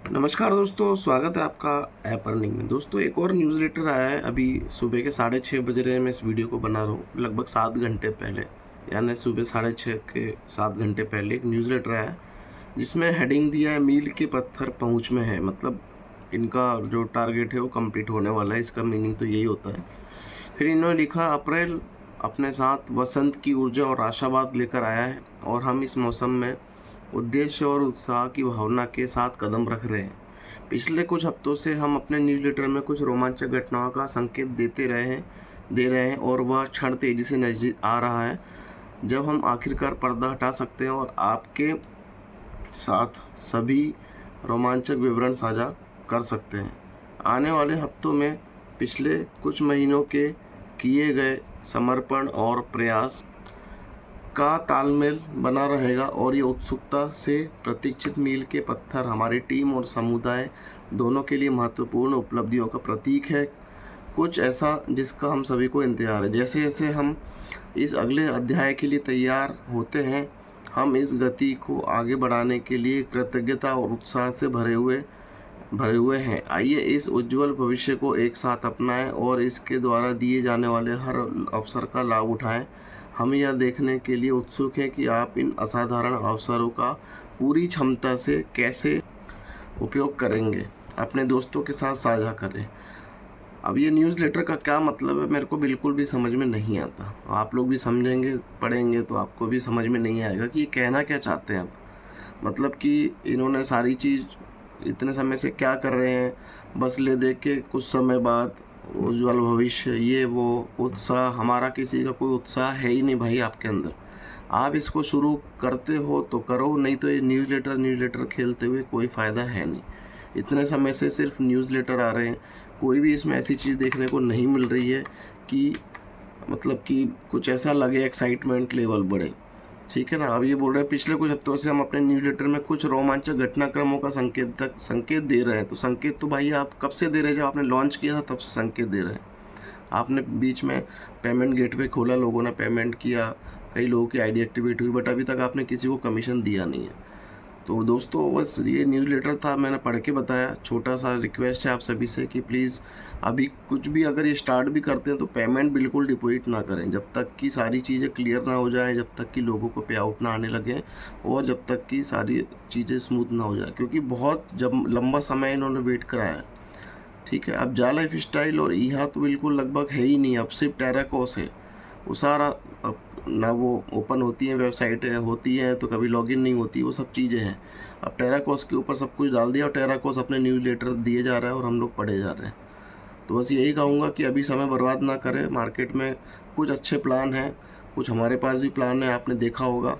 नमस्कार दोस्तों, स्वागत है आपका ऐप अर्निंग में। दोस्तों, एक और न्यूज़लेटर आया है। अभी सुबह के 6:30 बज रहे हैं, मैं इस वीडियो को बना रहा हूँ। लगभग 7 घंटे पहले, यानी सुबह 6:30 के 7 घंटे पहले एक न्यूज़लेटर आया है, जिसमें हेडिंग दिया है मील के पत्थर पहुँच में है। मतलब इनका जो टारगेट है वो कंप्लीट होने वाला है। इसका मीनिंग तो यही होता है। फिर इन्होंने लिखा, अप्रैल अपने साथ वसंत की ऊर्जा और आशावाद लेकर आया है और हम इस मौसम में उद्देश्य और उत्साह की भावना के साथ कदम रख रहे हैं। पिछले कुछ हफ्तों से हम अपने न्यूज़लेटर में कुछ रोमांचक घटनाओं का संकेत दे रहे हैं और वह क्षण तेजी से नज़दीक आ रहा है जब हम आखिरकार पर्दा हटा सकते हैं और आपके साथ सभी रोमांचक विवरण साझा कर सकते हैं। आने वाले हफ्तों में पिछले कुछ महीनों के किए गए समर्पण और प्रयास का तालमेल बना रहेगा और ये उत्सुकता से प्रतीक्षित मील के पत्थर हमारी टीम और समुदाय दोनों के लिए महत्वपूर्ण उपलब्धियों का प्रतीक है। कुछ ऐसा जिसका हम सभी को इंतजार है। जैसे जैसे हम इस अगले अध्याय के लिए तैयार होते हैं, हम इस गति को आगे बढ़ाने के लिए कृतज्ञता और उत्साह से भरे हुए हैं। आइए इस उज्जवल भविष्य को एक साथ अपनाएं और इसके द्वारा दिए जाने वाले हर अवसर का लाभ उठाएं। हम यह देखने के लिए उत्सुक हैं कि आप इन असाधारण अवसरों का पूरी क्षमता से कैसे उपयोग करेंगे। अपने दोस्तों के साथ साझा करें। अब ये न्यूज़लेटर का क्या मतलब है, मेरे को बिल्कुल भी समझ में नहीं आता। आप लोग भी समझेंगे, पढ़ेंगे तो आपको भी समझ में नहीं आएगा कि ये कहना क्या चाहते हैं अब। मतलब कि इन्होंने सारी चीज़ इतने समय से क्या कर रहे हैं, बस ले देख के कुछ समय बाद उज्ज्वल भविष्य, ये वो उत्साह। हमारा किसी का कोई उत्साह है ही नहीं भाई आपके अंदर। आप इसको शुरू करते हो तो करो, नहीं तो ये न्यूज़लेटर खेलते हुए कोई फ़ायदा है नहीं। इतने समय से सिर्फ न्यूज़लेटर आ रहे हैं, कोई भी इसमें ऐसी चीज़ देखने को नहीं मिल रही है कि मतलब कि कुछ ऐसा लगे एक्साइटमेंट लेवल बढ़े। ठीक है ना। अब ये बोल रहे हैं, पिछले कुछ हफ्तों से हम अपने न्यूज़लेटर में कुछ रोमांचक घटनाक्रमों का संकेत दे रहे हैं। तो संकेत तो भाई आप कब से दे रहे हैं? जब आपने लॉन्च किया था तब से संकेत दे रहे हैं। आपने बीच में पेमेंट गेटवे खोला, लोगों ने पेमेंट किया, कई लोगों की आईडी एक्टिवेट हुई, बट अभी तक आपने किसी को कमीशन दिया नहीं है। तो दोस्तों, बस ये न्यूज़लेटर था, मैंने पढ़ के बताया। छोटा सा रिक्वेस्ट है आप सभी से कि प्लीज़ अभी कुछ भी अगर ये स्टार्ट भी करते हैं तो पेमेंट बिल्कुल डिपॉजिट ना करें जब तक कि सारी चीज़ें क्लियर ना हो जाए, जब तक कि लोगों को पे आउट ना आने लगे और जब तक कि सारी चीज़ें स्मूथ ना हो जाए, क्योंकि बहुत जब लंबा समय इन्होंने वेट कराया है। ठीक है। अब जा लाइफ स्टाइल और ईहा तो बिल्कुल लगभग है ही नहीं, अब सिर्फ टेराकोस है। वो सारा अब ना वो ओपन होती है, वेबसाइट होती है तो कभी लॉगिन नहीं होती, वो सब चीज़ें हैं। अब टेराकोस के ऊपर सब कुछ डाल दिया और टेराकोस अपने न्यूज़लेटर दिए जा रहा है और हम लोग पढ़े जा रहे हैं। तो बस यही कहूँगा कि अभी समय बर्बाद ना करें। मार्केट में कुछ अच्छे प्लान हैं, कुछ हमारे पास भी प्लान है, आपने देखा होगा।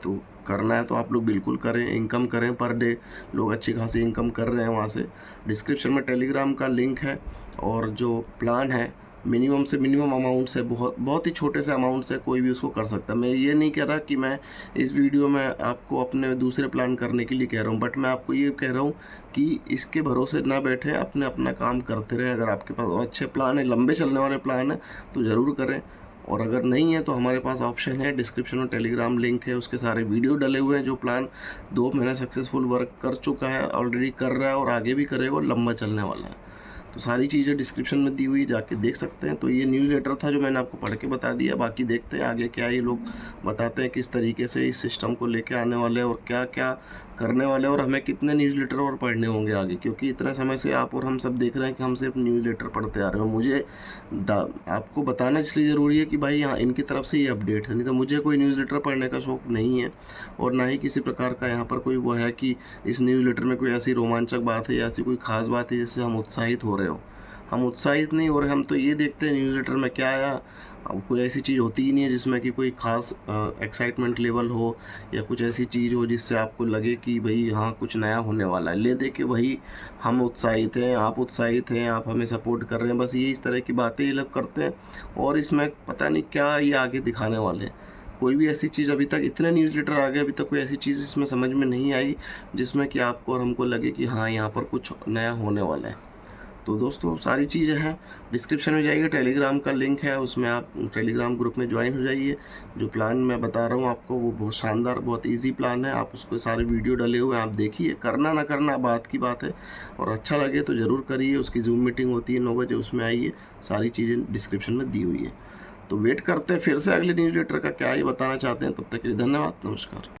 तो करना है तो आप लोग बिल्कुल करें, इनकम करें। पर डे लोग अच्छी खासी इनकम कर रहे हैं वहाँ से। डिस्क्रिप्शन में टेलीग्राम का लिंक है और जो प्लान है मिनिमम से मिनिमम अमाउंट से, बहुत बहुत ही छोटे से अमाउंट से कोई भी उसको कर सकता है। मैं ये नहीं कह रहा कि मैं इस वीडियो में आपको अपने दूसरे प्लान करने के लिए कह रहा हूँ, बट मैं आपको ये कह रहा हूँ कि इसके भरोसे ना बैठें, अपना काम करते रहें। अगर आपके पास और अच्छे प्लान है, लंबे चलने वाले प्लान है तो ज़रूर करें, और अगर नहीं है तो हमारे पास ऑप्शन है, डिस्क्रिप्शन में टेलीग्राम लिंक है, उसके सारे वीडियो डले हुए हैं। जो प्लान 2 महीना सक्सेसफुल वर्क कर चुका है, ऑलरेडी कर रहा है और आगे भी करेगा और लंबा चलने वाला है। तो सारी चीज़ें डिस्क्रिप्शन में दी हुई, जाके देख सकते हैं। तो ये न्यूज़लेटर था जो मैंने आपको पढ़ के बता दिया। बाकी देखते हैं आगे क्या ये लोग बताते हैं, किस तरीके से इस सिस्टम को लेके आने वाले हैं और क्या क्या करने वाले हैं, और हमें कितने न्यूज़लेटर और पढ़ने होंगे आगे। क्योंकि इतने समय से आप और हम सब देख रहे हैं कि हम सिर्फ न्यूज़लेटर पढ़ते आ रहे हैं। मुझे आपको बताना इसलिए ज़रूरी है कि भाई यहाँ इनकी तरफ से ये अपडेट है, नहीं तो मुझे कोई न्यूज़लेटर पढ़ने का शौक़ नहीं है और ना ही किसी प्रकार का यहाँ पर कोई वो है कि इस न्यूज़लेटर में कोई ऐसी रोमांचक बात है या ऐसी कोई ख़ास बात है जिससे हम उत्साहित हो रहे हो। हम उत्साहित नहीं हो रहे, हम तो ये देखते हैं न्यूज़लेटर में क्या आया। अब कोई ऐसी चीज़ होती ही नहीं है जिसमें कि कोई ख़ास एक्साइटमेंट लेवल हो या कुछ ऐसी चीज़ हो जिससे आपको लगे कि भाई हाँ कुछ नया होने वाला है। ले दे के वही हम उत्साहित हैं, आप उत्साहित हैं, आप हमें सपोर्ट कर रहे हैं, बस ये इस तरह की बातें ये लोग करते हैं। और इसमें पता नहीं क्या ये आगे दिखाने वाले हैं। कोई भी ऐसी चीज़ अभी तक, इतने न्यूज़लेटर आ गए, अभी तक कोई ऐसी चीज़ इसमें समझ में नहीं आई जिसमें कि आपको और हमको लगे कि हाँ यहाँ पर कुछ नया होने वाला है। तो दोस्तों सारी चीज़ें हैं, डिस्क्रिप्शन में जाइए, टेलीग्राम का लिंक है, उसमें आप टेलीग्राम ग्रुप में ज्वाइन हो जाइए। जो प्लान मैं बता रहा हूँ आपको वो बहुत शानदार, बहुत ईजी प्लान है। आप उसको सारे वीडियो डले हुए हैं, आप देखिए, करना ना करना बात की बात है, और अच्छा लगे तो ज़रूर करिए। उसकी जूम मीटिंग होती है 9 बजे, उसमें आइए, सारी चीज़ें डिस्क्रिप्शन में दी हुई है। तो वेट करते हैं फिर से अगले न्यूज़लेटर का क्या ही बताना चाहते हैं। तब तक के लिए धन्यवाद, नमस्कार।